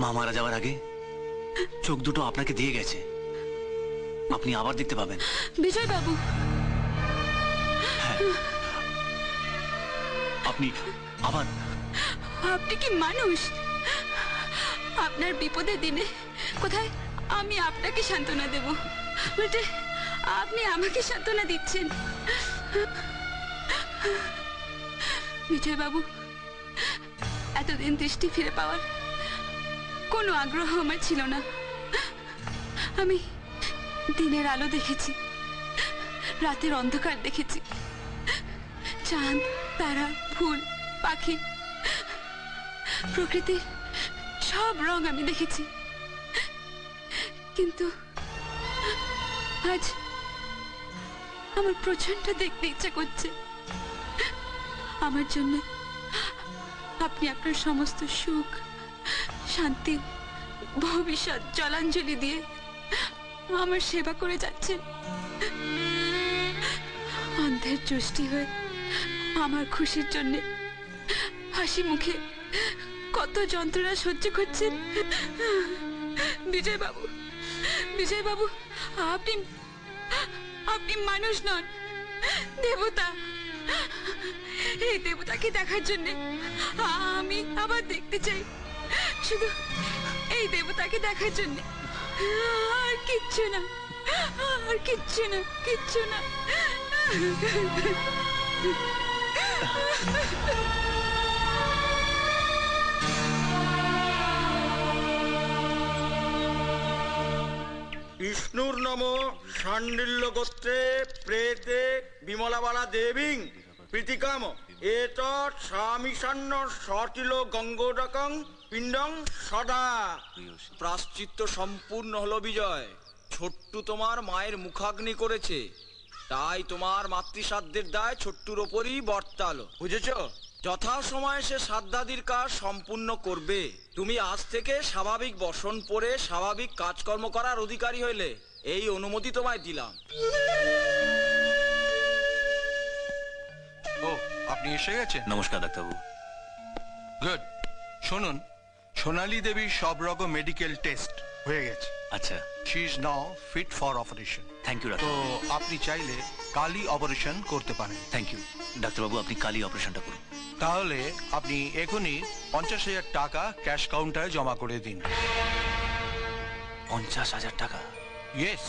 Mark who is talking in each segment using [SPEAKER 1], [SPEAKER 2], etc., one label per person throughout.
[SPEAKER 1] মা মারা যাওয়ার আগে চোখ দুটো আপনাকে দিয়ে গেছে, আপনি আবার দেখতে পাবেন।
[SPEAKER 2] বিজয় বাবু,
[SPEAKER 1] হ্যাঁ, আপনি আবার।
[SPEAKER 2] আপনি কি মানুষ? আপনার বিপদের দিনে কোথায় আমি আপনাকে সান্ত্বনা দেব, উল্টে আপনি আমাকে সান্ত্বনা দিচ্ছেন। বিজয় বাবু, এতদিন দৃষ্টি ফিরে পাওয়ার কোনো আগ্রহ আমার ছিল না। আমি দিনের আলো দেখেছি, রাতের অন্ধকার দেখেছি, চাঁদ, তারা, ফুল, পাখি, প্রকৃতির সব রং আমি দেখেছি। কিন্তু আজ আমার প্রচন্ড দেখতে ইচ্ছা করছে। আমার জন্য আপনি আপনার সমস্ত সুখ, শান্তি, ভবিষ্যৎ জলাঞ্জলি দিয়ে আমার সেবা করে যাচ্ছেন। অন্ধের যষ্টি হয়ে আমার খুশির জন্য হাসি মুখে কত যন্ত্রণা সহ্য করছেন। বিজয় বাবু, বিজয় বাবু, আপনি আপনি মানুষ নন, দেবতা। এই দেবতাকে দেখার জন্য আমি আবার দেখতে চাই, শুধু এই দেবতাকে দেখার জন্য, আর কিচ্ছু না, আর কিচ্ছু না, কিচ্ছু না।
[SPEAKER 3] বিষ্ণুর নম শাণ্ডিল্য গোত্রে প্রেতে বিমলাবালা দেবীং প্রীতিকাম এতৎ স্বামীষান্ন সটিল গঙ্গোদকং পিণ্ডং সদা। প্রাশ্চিত্য সম্পূর্ণ হলো বিজয়। ছোট্টু তোমার মায়ের মুখাগ্নি করেছে, তাই তোমার মাতৃশ্রাদ্ধের দায় ছোট্টুর ওপরই বর্তালো, বুঝেছ? যথাসময়ে সে শ্রাদ্ধাদির কাজ সম্পূর্ণ করবে। তুমি আজ থেকে স্বাভাবিক বসন পরে স্বাভাবিক কাজকর্ম করার অধিকারী হইলে এই অনুমতি তোমায় দিলাম।
[SPEAKER 4] ও, আপনি এসে গেছেন?
[SPEAKER 1] নমস্কার ডাক্তারবাবু।
[SPEAKER 4] গুড। শুনুন, সোনালী দেবীর সব রকম মেডিকেল টেস্ট হয়ে গেছে।
[SPEAKER 1] আচ্ছা,
[SPEAKER 4] she is now fit for operation.
[SPEAKER 1] Thank you
[SPEAKER 4] তো
[SPEAKER 1] ডাক্তার।
[SPEAKER 4] আপনি চাইলে কালই অপারেশন করতে পারেন।
[SPEAKER 1] থ্যাংক ইউ ডাক্তারবাবু, আপনি কালই অপারেশনটা করুন।
[SPEAKER 4] তাহলে আপনি এখনই 50,000 টাকা ক্যাশ কাউন্টারে জমা করে দিন।
[SPEAKER 1] 50,000 টাকা?
[SPEAKER 4] ইয়েস,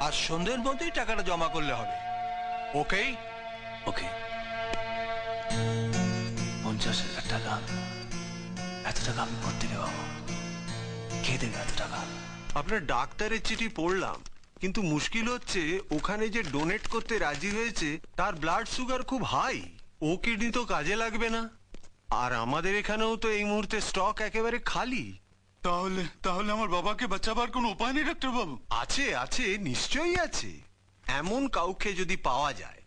[SPEAKER 4] আর সন্ধ্যের মধ্যেই টাকাটা জমা করলে হবে। ওকে?
[SPEAKER 1] ওকে। 50,000 টাকা? এত টাকা আমি কোত্থেকে পাবো? কে দেবে এত টাকা?
[SPEAKER 5] আপনার ডাক্তারের চিঠি পড়লাম, কিন্তু মুশকিল হচ্ছে ওখানে যে ডোনেট করতে রাজি হয়েছে তার ব্লাড সুগার খুব হাই। ও কিডনি তো কাজে লাগবে না, আর আমাদের এখানেও তো এই মুহূর্তে স্টক একেবারে খালি।
[SPEAKER 6] তাহলে তাহলে আমার বাবাকে বাঁচাবার কোনো উপায় নেই ডাক্তার বাবু?
[SPEAKER 5] আছে আছে, নিশ্চয়ই আছে। এমন কাউকে যদি পাওয়া যায়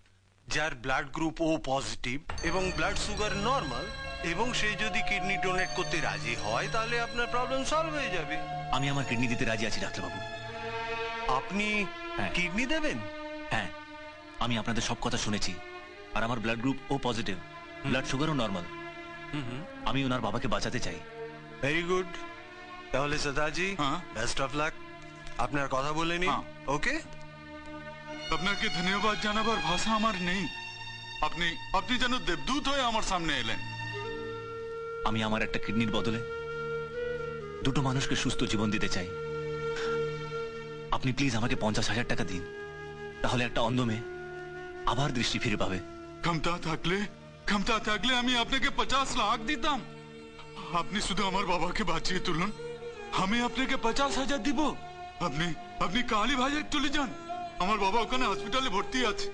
[SPEAKER 5] যার ব্লাড গ্রুপ ও পজিটিভ এবং ব্লাড সুগার নর্মাল, এবং সে যদি কিডনি ডোনেট করতে রাজি হয়, তাহলে আপনার প্রবলেম সলভ হয়ে যাবে।
[SPEAKER 1] আমি আমার কিডনি দিতে রাজি আছি ডাক্তারবাবু।
[SPEAKER 5] আপনি
[SPEAKER 1] হ্যাঁ।
[SPEAKER 5] কিডনি দেবেন?
[SPEAKER 1] হ্যাঁ, আমি আপনাদের সব কথা শুনেছি, আর আমার ব্লাড গ্রুপ ও পজিটিভ, ব্লাড সুগারও নর্মাল। আমি ওনার বাবাকে বাঁচাতে চাই।
[SPEAKER 5] Very good. তাহলে সদাজি,
[SPEAKER 6] হ্যাঁ?
[SPEAKER 5] Best of luck. আপনার কথা বলে নিন।
[SPEAKER 6] হ্যাঁ।
[SPEAKER 5] ওকে?
[SPEAKER 6] আপনাকে ধন্যবাদ জানাবার ভাষা আমার নেই। আপনি আপনি যেন দেবদূত হয়ে আমার সামনে এলেন।
[SPEAKER 1] আমি আমার একটা কিডনির বদলে দুটো মানুষকে সুস্থ জীবন দিতে চাই। আপনি প্লিজ আমাকে 50,000 টাকা দিন, তাহলে একটা অন্ধ মেয়ে আবার দৃষ্টি ফিরে পাবে।
[SPEAKER 6] ক্ষমতা থাকলে আমি আপনাকে 50 লাখ দিতাম। আপনি শুধু আমার বাবাকে বাঁচিয়ে তুলুন, আমি আপনাকে 50,000 দিব। আপনি আপনি কালী ভাইয়ের চলে যান, আমার বাবা ওখানে হসপিটালে ভর্তি আছে।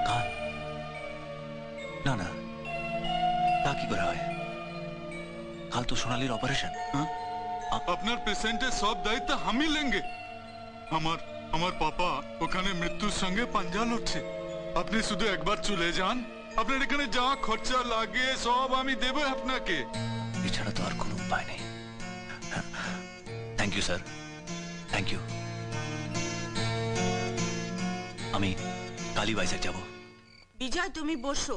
[SPEAKER 1] কাল? না না, তা কি করে হয়? কাল তো সোনালীর অপারেশন।
[SPEAKER 6] আপনার পেশেন্টের সব দায়িত্ব আমি লেঙ্গে। আমার পাপা ওখানে মৃত্যুর সঙ্গে পাঞ্জা লড়ছে। আপনি শুধু একবার চলে যান, আপনার এখানে যা খরচা লাগে সব আমি দেব আপনাকে।
[SPEAKER 1] এছাড়া তো আর কোনো উপায় নেই। Thank you sir, thank you. আমি কালী বাইসাক যাব।
[SPEAKER 7] বিজয়, তুমি বসো,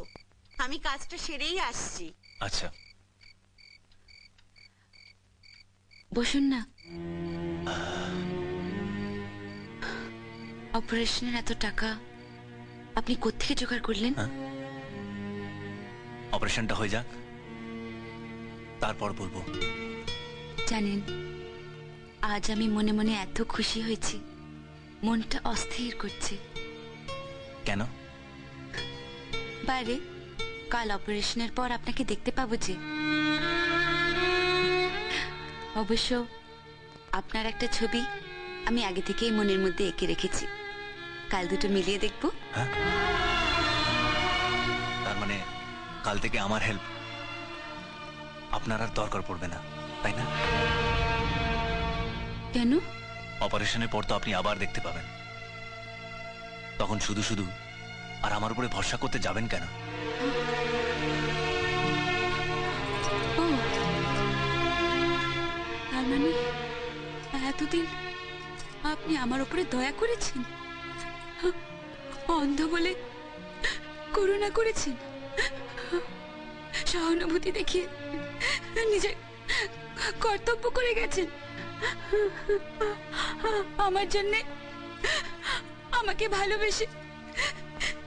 [SPEAKER 7] আমি কাজটা সেরেই আসছি।
[SPEAKER 1] আচ্ছা।
[SPEAKER 2] বসুন না। অপারেশনের এত টাকা আপনি কোত্থেকে জোগাড় করলেন?
[SPEAKER 1] অপারেশনটা হয়ে যাক, তারপর বলবো।
[SPEAKER 2] জানেন, আজ আমি মনে মনে এত খুশি হয়েছি, মনটা অস্থির করছে।
[SPEAKER 1] কেন?
[SPEAKER 2] বাইরে কাল অপারেশনের পর আপনাকে দেখতে পাবো যে। অবশ্য আপনার একটা ছবি আমি আগে থেকেই মনের মধ্যে এঁকে রেখেছি, কাল দুটো মিলিয়ে দেখবো।
[SPEAKER 1] তার মানে কাল থেকে আমার হেল্প আপনার আর দরকার পড়বে না, তাই না?
[SPEAKER 2] কেন?
[SPEAKER 1] অপারেশনের পর তো আপনি আবার দেখতে পাবেন, তখন শুধু শুধু আর আমার উপরে ভরসা করতে যাবেন কেন?
[SPEAKER 2] ও, তার মানে এতদিন আপনি আমার উপরে দয়া করেছেন, অন্ধ বলে করুণা করেছেন, সহানুভূতি দেখিয়ে নিজের কর্তব্য করে গেছেন। আমার জন্যে আমাকে ভালোবেসে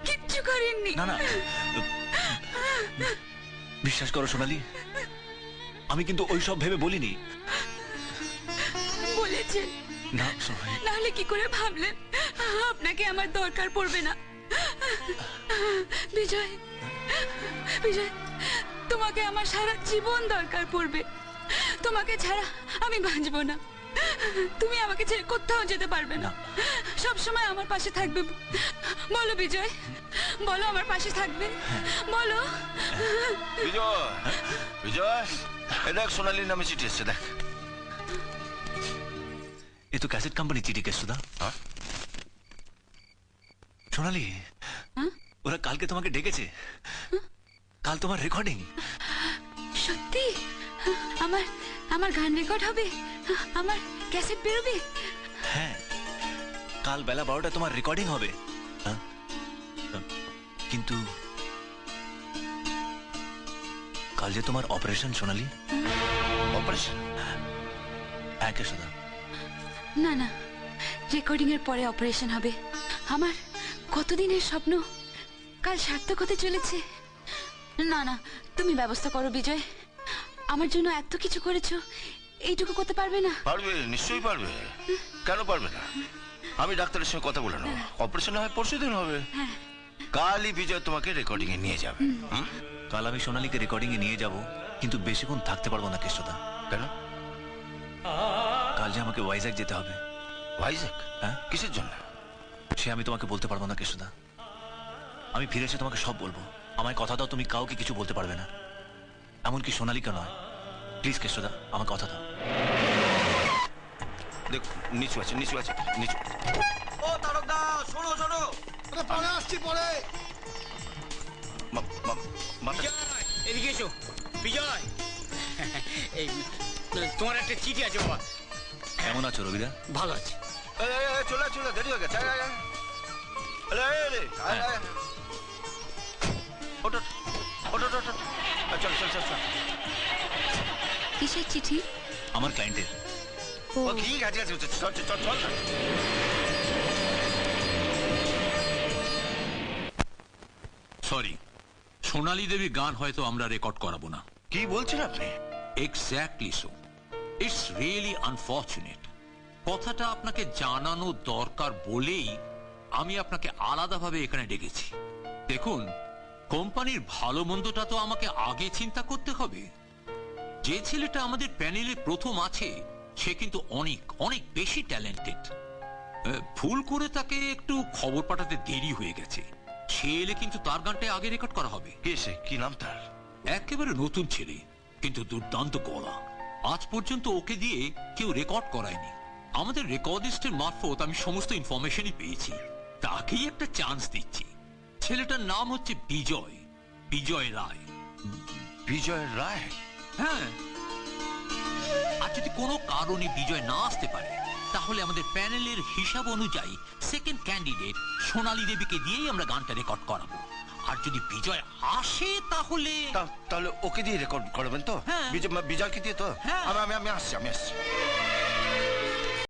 [SPEAKER 2] কিচ্ছু করেননি।
[SPEAKER 1] না না, বিশ্বাস করো সোনালি, আমি কিন্তু ওইসব ভেবে বলিনি।
[SPEAKER 2] বলেছেন
[SPEAKER 1] না সোনালি,
[SPEAKER 2] নাহলে কি করে ভাবলেন আপনাকে আমার দরকার পড়বে না? বিজয়, বিজয়, তোমাকে আমার সারা জীবন দরকার পড়বে। তোমাকে ছাড়া আমি বাঁচবো না। তুমি আমাকে ছেড়ে কোথাও যেতে পারবে না, সব সময় আমার পাশে থাকবে। বলো বিজয়, বলো আমার পাশে থাকবে, বলো।
[SPEAKER 8] বিজয়, বিজয়, এই দেখ সোনালির নামে চিঠি এসছে, দেখ।
[SPEAKER 1] এ তো ক্যাসেট কোম্পানি চিঠি কেস সুদা। সোনালি, ওরা কালকে তোমাকে ডেকেছে, কাল তোমার রেকর্ডিং।
[SPEAKER 2] সত্যি? আমার আমার গান রেকর্ড হবে, আমার ক্যাসেট বেরোবে?
[SPEAKER 1] হ্যাঁ, কাল বেলা 12টা তোমার রেকর্ডিং হবে। কিন্তু কাল যে তোমার অপারেশন সোনালি।
[SPEAKER 8] অপারেশন?
[SPEAKER 1] হ্যাঁ কেশুদা।
[SPEAKER 2] না না, রেকর্ডিং এর পরে অপারেশন হবে। আমার কতদিনের স্বপ্ন কাল সার্থক হতে চলেছে। না না, তুমি ব্যবস্থা করো বিজয়, আমার জন্য এত কিছু করেছো, এইটুকু করতে পারবে না?
[SPEAKER 8] পারবে, নিশ্চয়ই পারবে। কেন পারবে না? আমি ডাক্তারের সঙ্গে কথা বলে নেবো, অপারেশন হয় পরশুদিন হবে। কালই বিজয় তোমাকে রেকর্ডিং এ নিয়ে যাবে।
[SPEAKER 1] কাল আমি সোনালীকে রেকর্ডিং এ নিয়ে যাব, কিন্তু বেশিক্ষণ থাকতে পারবো না কেশুদা।
[SPEAKER 8] কেন?
[SPEAKER 1] কাল যে আমাকে ওয়াইজ্যাক যেতে হবে।
[SPEAKER 8] ভাইজ্যাক?
[SPEAKER 1] হ্যাঁ।
[SPEAKER 8] কিসের জন্য?
[SPEAKER 1] সে আমি তোমাকে বলতে পারবো না কেশুদা। আমি ফিরে এসে তোমাকে সব বলবো। আমায় কথা দাও, তুমি কাউকে কিছু বলতে পারবে না, এমনকি সোনালীকে নয়। প্লিজ কেশুদা, আমার কথা দাও।
[SPEAKER 8] দেখ, নিচু আছে, নিচু আছে, নিচু।
[SPEAKER 3] ও তারকদা, শোনো শোনো।
[SPEAKER 4] পরে আসছি, পরে।
[SPEAKER 8] মাথা
[SPEAKER 9] এদিকে এসো বিজয়, এই তোমার একটা চিঠি আছে বাবা।
[SPEAKER 1] কেমন আছো রবিদা?
[SPEAKER 9] ভালো আছে।
[SPEAKER 8] চলে চলে, দেরি হয়ে গেছে। চল চল চল চল।
[SPEAKER 2] কিসের চিঠি?
[SPEAKER 1] আমার ক্লায়েন্টের।
[SPEAKER 2] ও,
[SPEAKER 8] ও ঠিক আছে, চল চল চল চল।
[SPEAKER 10] সরি, সোনালী দেবী গান হয়তো আমরা রেকর্ড করাবো না।
[SPEAKER 8] কি বলছেন আপনি?
[SPEAKER 10] Exactly so. It's really unfortunate. কথাটা আপনাকে জানানো দরকার বলেই আমি আপনাকে আলাদাভাবে এখানে ডেকেছি। দেখুন, কোম্পানির ভালো মন্দটা তো আমাকে আগে চিন্তা করতে হবে। যে ছেলেটা আমাদের প্যানেলে প্রথম আছে সে কিন্তু অনেক অনেক বেশি ট্যালেন্টেড। ভুল করে তাকে একটু খবর পাঠাতে দেরি হয়ে গেছে। সে এলে কিন্তু তার গানটা আগে রেকর্ড করা হবে।
[SPEAKER 8] কে সে? কি নাম তার?
[SPEAKER 10] একেবারে নতুন ছেলে, কিন্তু দুর্দান্ত গলা। আজ পর্যন্ত ওকে দিয়ে কেউ রেকর্ড করায়নি। আমাদের রেকর্ডিস্টের মারফত আমি সমস্ত ইনফরমেশনই পেয়েছি। তাকেই একটা চান্স দিচ্ছি। ছেলেটার নাম হচ্ছে বিজয়, বিজয় রায়।
[SPEAKER 8] বিজয় রায়?
[SPEAKER 10] হ্যাঁ। আর যদি কোনো কারণে বিজয় না আসতে পারে, তাহলে আমাদের প্যানেলের হিসাব অনুযায়ী সেকেন্ড ক্যান্ডিডেট সোনালী দেবীকে দিয়েই আমরা গানটা রেকর্ড করাবো। আর যদি বিজয় আসে তাহলে
[SPEAKER 8] তাহলে ওকে দিয়ে রেকর্ড করবেন তো?
[SPEAKER 10] হ্যাঁ।
[SPEAKER 8] বিজয়কে দিয়ে তো?
[SPEAKER 10] হ্যাঁ।
[SPEAKER 8] আমি আসছি।